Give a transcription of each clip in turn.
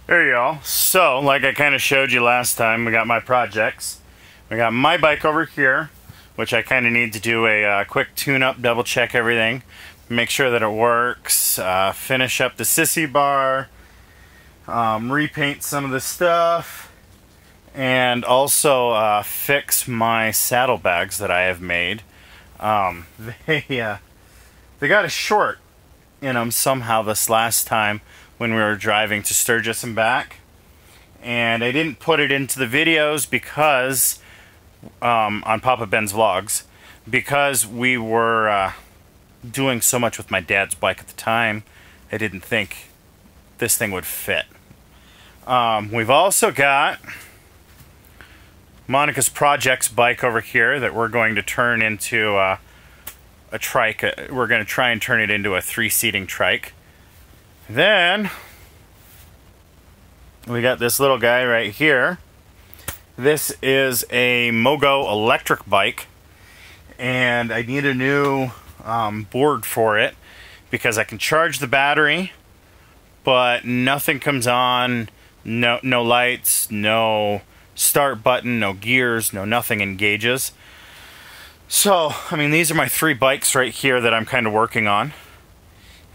There you go. So, like I kind of showed you last time, we got my projects. We got my bike over here, which I kind of need to do a quick tune-up, double-check everything, make sure that it works, finish up the sissy bar, repaint some of the stuff, and also fix my saddlebags that I have made. They got a short in them somehow this last time when we were driving to Sturgis and back, and I didn't put it into the videos because on Papa Ben's vlogs, because we were doing so much with my dad's bike at the time. I didn't think this thing would fit. We've also got Monica's Projects bike over here that we're going to turn into a trike. We're going to try and turn it into a 3-seating trike. Then we got this little guy right here. This is a Mogo electric bike, and I need a new board for it because I can charge the battery, but nothing comes on. No lights, no start button, no gears, nothing engages. So, I mean, these are my 3 bikes right here that I'm kind of working on,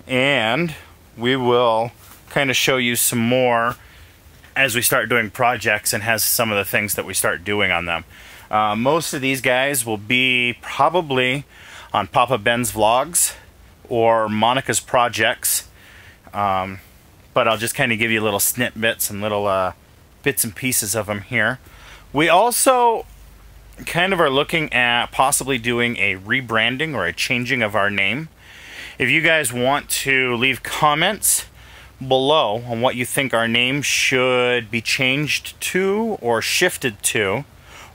and we will kind of show you some more as we start doing projects and has some of the things that we start doing on them. Most of these guys will be probably on Papa Ben's vlogs or Monica's Projects, but I'll just kind of give you little snippets and little bits and pieces of them here. We also kind of are looking at possibly doing a rebranding or a changing of our name. If you guys want to leave comments below on what you think our name should be changed to or shifted to,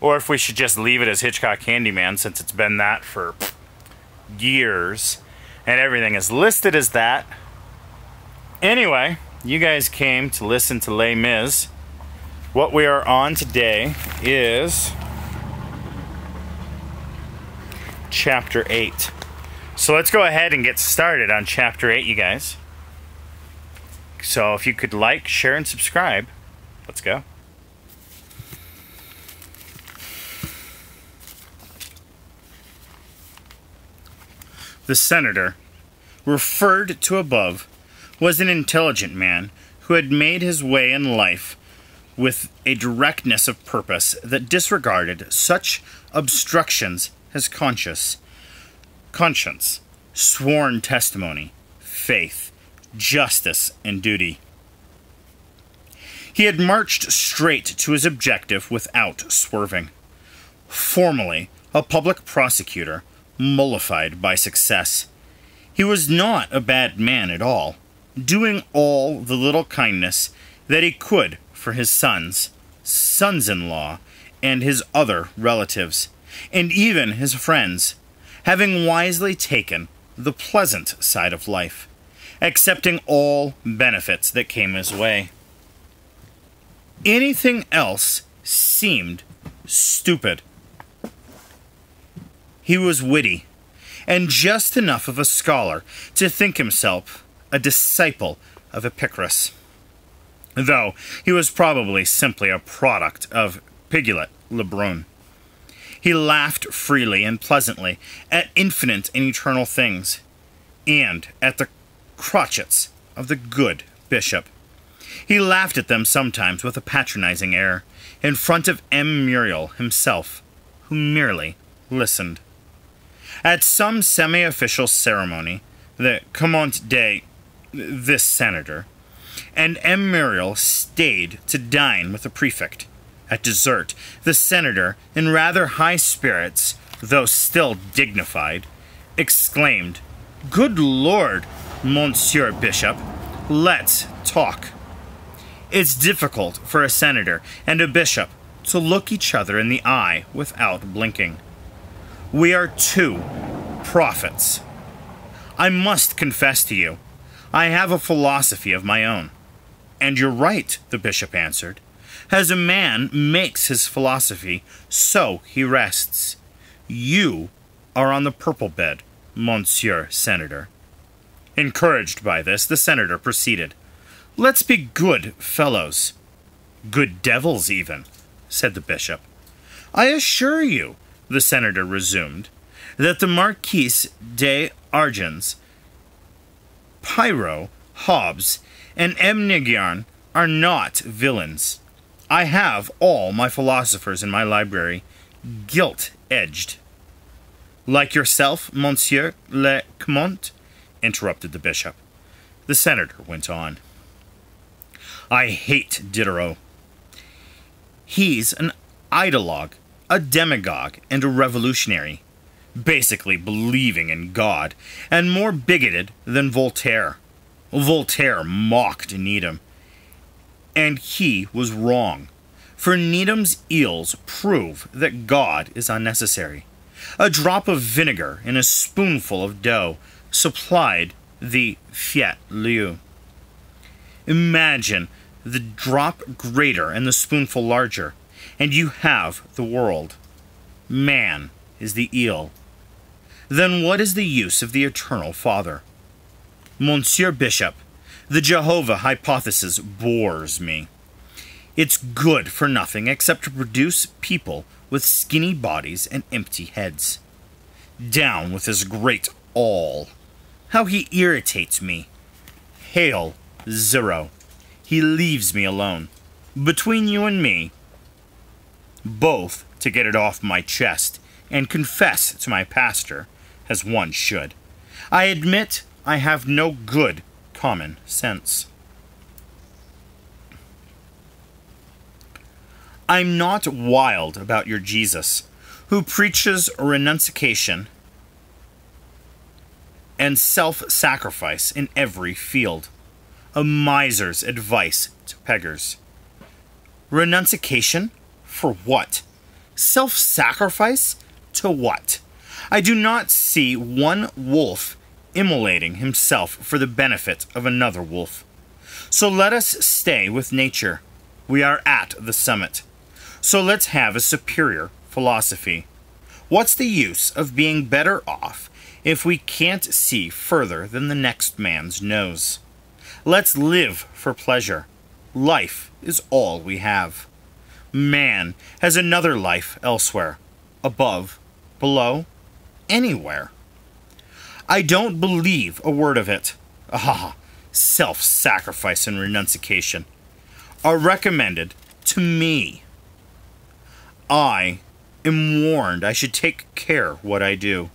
or if we should just leave it as Hitchcock Handyman since it's been that for years and everything is listed as that. Anyway, you guys came to listen to Les Mis. What we are on today is Chapter 8. So let's go ahead and get started on Chapter 8, you guys. So if you could like, share, and subscribe, let's go. The senator, referred to above, was an intelligent man who had made his way in life with a directness of purpose that disregarded such obstructions as conscience, sworn testimony, faith, justice, and duty. He had marched straight to his objective without swerving. Formerly a public prosecutor, mollified by success, he was not a bad man at all, doing all the little kindness that he could for his sons-in-law, and his other relatives, and even his friends, having wisely taken the pleasant side of life, accepting all benefits that came his way. Anything else seemed stupid. He was witty, and just enough of a scholar to think himself a disciple of Epicurus, though he was probably simply a product of Pigullet Lebrun. He laughed freely and pleasantly at infinite and eternal things, and at the crotchets of the good bishop. He laughed at them sometimes with a patronizing air, in front of M. Muriel himself, who merely listened. At some semi-official ceremony, the Commandant day, this senator, and M. Muriel stayed to dine with the prefect. At dessert, the senator, in rather high spirits, though still dignified, exclaimed, "Good Lord, Monsieur Bishop, let's talk." It's difficult for a senator and a bishop to look each other in the eye without blinking. We are 2 prophets. I must confess to you, I have a philosophy of my own. And you're right, the bishop answered. As a man makes his philosophy, so he rests. You are on the purple bed, Monsieur Senator. Encouraged by this, the senator proceeded. Let's be good fellows. Good devils, even, said the bishop. I assure you, the senator resumed, that the Marquis de Argens, Pyro, Hobbes, and Emnigian are not villains. I have all my philosophers in my library, gilt-edged. Like yourself, Monsieur le Comte, interrupted the bishop. The senator went on. I hate Diderot. He's an ideologue, a demagogue, and a revolutionary, basically believing in God, and more bigoted than Voltaire. Voltaire mocked Needham, and he was wrong, for Needham's eels prove that God is unnecessary. A drop of vinegar in a spoonful of dough supplied the fiat lieu. Imagine the drop greater and the spoonful larger, and you have the world. Man is the eel. Then what is the use of the Eternal Father? Monsieur Bishop, the Jehovah hypothesis bores me. It's good for nothing except to produce people with skinny bodies and empty heads. Down with his great all. How he irritates me. Hail, zero. He leaves me alone. Between you and me, both to get it off my chest and confess to my pastor, as one should. I admit I have no good common sense. I'm not wild about your Jesus, who preaches renunciation and self-sacrifice in every field. A miser's advice to beggars. Renunciation? For what? Self-sacrifice? To what? I do not see one wolf immolating himself for the benefit of another wolf. So let us stay with nature. We are at the summit. So let's have a superior philosophy. What's the use of being better off if we can't see further than the next man's nose? Let's live for pleasure. Life is all we have. Man has another life elsewhere, above, below, anywhere. I don't believe a word of it. Ah, self-sacrifice and renunciation are recommended to me. I am warned I should take care what I do.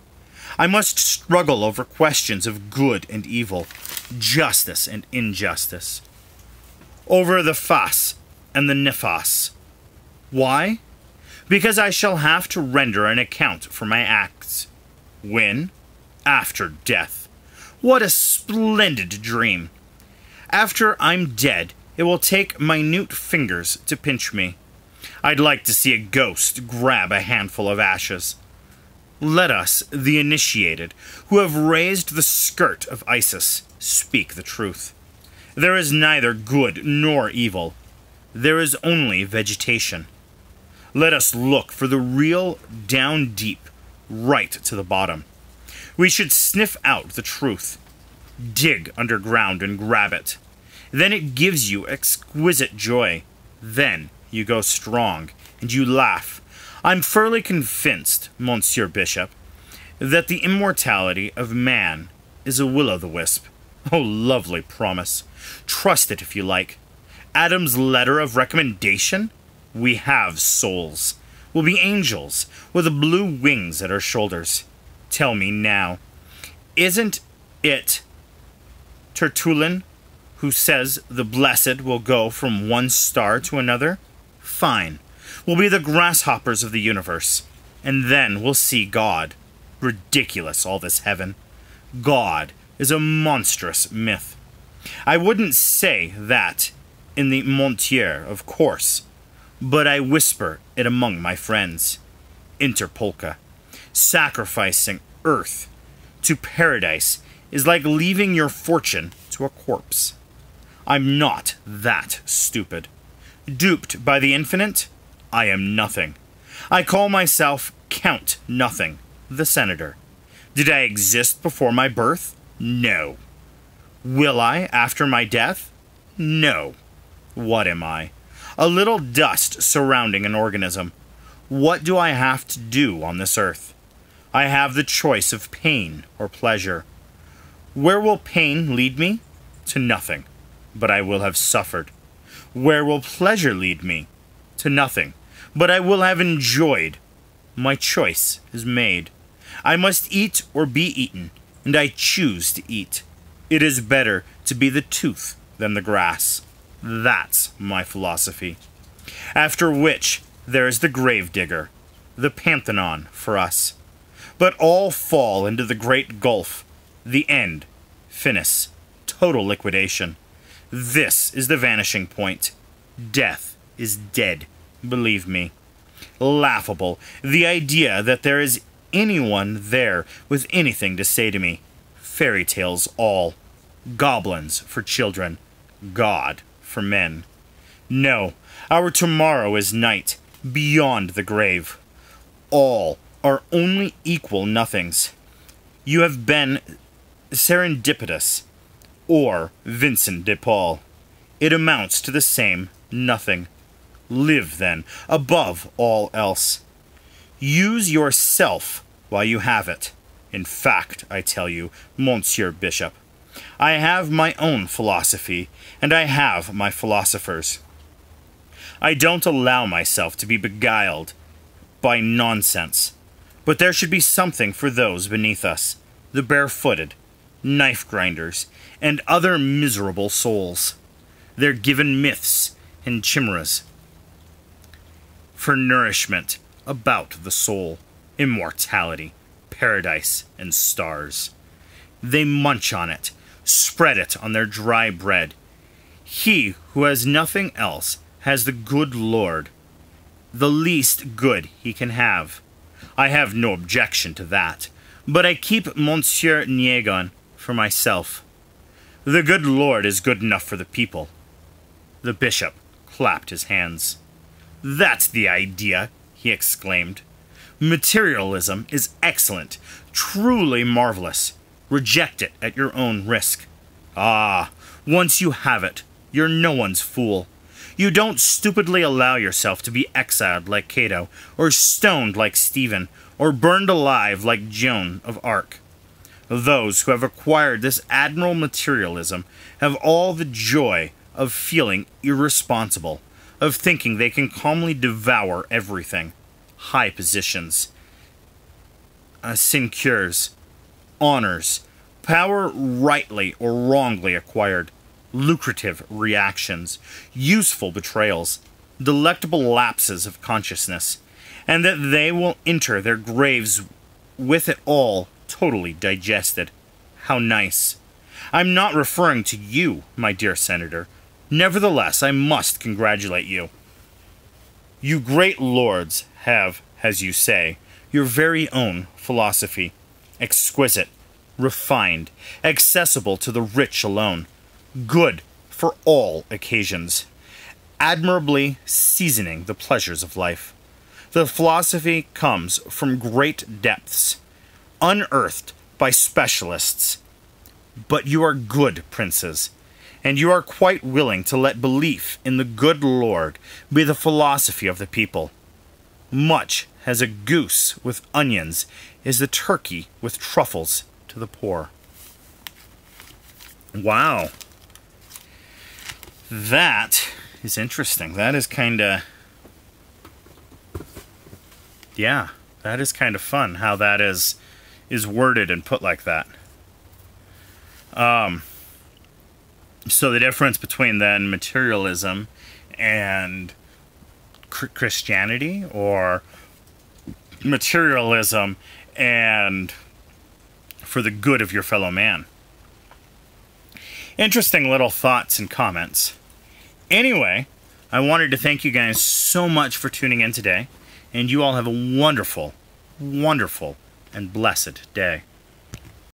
I must struggle over questions of good and evil, justice and injustice, over the fas and the nefas. Why? Because I shall have to render an account for my acts. When? After death. What a splendid dream! After I'm dead, it will take minute fingers to pinch me. I'd like to see a ghost grab a handful of ashes. Let us, the initiated, who have raised the skirt of Isis, speak the truth. There is neither good nor evil. There is only vegetation. Let us look for the real down deep, right to the bottom. We should sniff out the truth. Dig underground and grab it. Then it gives you exquisite joy. Then you go strong, and you laugh. I'm firmly convinced, Monsieur Bishop, that the immortality of man is a will-o'-the-wisp. Oh, lovely promise. Trust it if you like. Adam's letter of recommendation? We have souls. We'll be angels, with blue wings at our shoulders. Tell me now, isn't it Tertullian who says the blessed will go from one star to another? Fine. We'll be the grasshoppers of the universe, and then we'll see God. Ridiculous, all this heaven. God is a monstrous myth. I wouldn't say that in the Montier, of course, but I whisper it among my friends. Interpolka. Sacrificing earth to paradise is like leaving your fortune to a corpse. I'm not that stupid. Duped by the infinite? I am nothing. I call myself Count Nothing, the senator. Did I exist before my birth? No. Will I after my death? No. What am I? A little dust surrounding an organism. What do I have to do on this earth? I have the choice of pain or pleasure. Where will pain lead me? To nothing, but I will have suffered. Where will pleasure lead me? To nothing, but I will have enjoyed. My choice is made. I must eat or be eaten, and I choose to eat. It is better to be the tooth than the grass. That's my philosophy. After which, there is the gravedigger, the Pantheon for us. But all fall into the great gulf, the end, finis, total liquidation. This is the vanishing point. Death is dead, believe me. Laughable, the idea that there is anyone there with anything to say to me. Fairy tales all. Goblins for children. God for men. No, our tomorrow is night, beyond the grave. All are only equal nothings. You have been serendipitous, or Vincent de Paul. It amounts to the same nothing. Live, then, above all else. Use yourself while you have it. In fact, I tell you, Monsieur Bishop, I have my own philosophy, and I have my philosophers. I don't allow myself to be beguiled by nonsense, but there should be something for those beneath us, the barefooted, knife-grinders, and other miserable souls. They're given myths and chimeras for nourishment about the soul, immortality, paradise, and stars. They munch on it, spread it on their dry bread. He who has nothing else has the good Lord, the least good he can have. I have no objection to that, but I keep Monsieur Niegon for myself. The good Lord is good enough for the people. The bishop clapped his hands. That's the idea, he exclaimed. Materialism is excellent, truly marvelous. Reject it at your own risk. Ah, once you have it, you're no one's fool. You don't stupidly allow yourself to be exiled like Cato, or stoned like Stephen, or burned alive like Joan of Arc. Those who have acquired this admirable materialism have all the joy of feeling irresponsible, of thinking they can calmly devour everything. High positions, sinecures, honors, power rightly or wrongly acquired, lucrative reactions, useful betrayals, delectable lapses of consciousness, and that they will enter their graves with it all totally digested. How nice. I'm not referring to you, my dear Senator. Nevertheless, I must congratulate you. You great lords have, as you say, your very own philosophy, exquisite, refined, accessible to the rich alone, good for all occasions, admirably seasoning the pleasures of life. The philosophy comes from great depths, unearthed by specialists. But you are good princes, and you are quite willing to let belief in the good Lord be the philosophy of the people. Much as a goose with onions is the turkey with truffles to the poor. Wow. That is interesting. That is kind of... Yeah, that is kind of fun how that is worded and put like that. So the difference between then materialism and Christianity, or materialism and for the good of your fellow man. Interesting little thoughts and comments. Anyway, I wanted to thank you guys so much for tuning in today, and you all have a wonderful, wonderful, and blessed day.